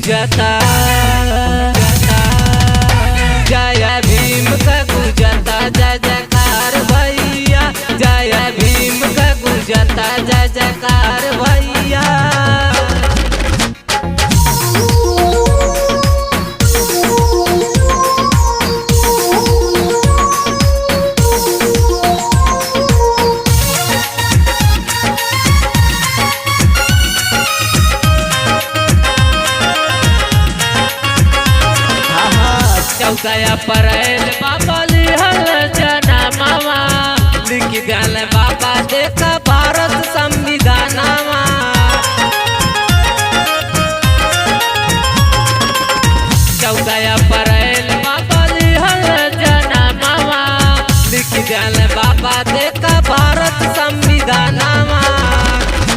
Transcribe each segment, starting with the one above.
गुजता जय भीम का गुजता जय जयकार भैया जय भीम का गुजता जय जयकार भैया। चौदह अप्रैल बाबा लिहल जनमवा लिख गल बाबा देखा भारत संविधानवा। चौदह अप्रैल बाबा लिहल जनमवा लिख गल बाबा देखा भारत संविधानवा।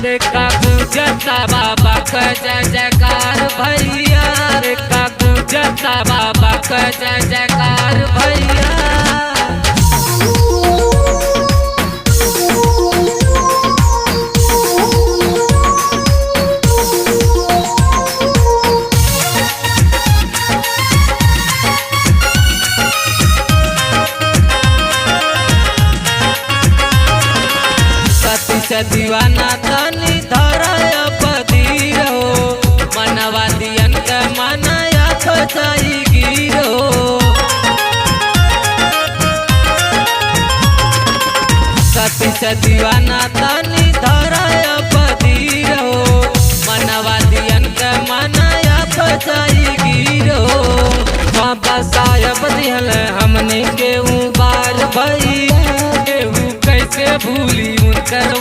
देखा गुजता बाबा का जय जयकार भैया देखा गुजता बाबा का जय जयकार भैया। सती से दीवाना तनी धरय पदीर हो मनवा दियन के मनाया तो जाई गिरो। सती से दीवाना तनी धरय पदीर हो मनवा दियन के मनाया तो जाई गिरो। बाबा साहब दिहल हमने के बार भई केहू कैसे भूली उनकर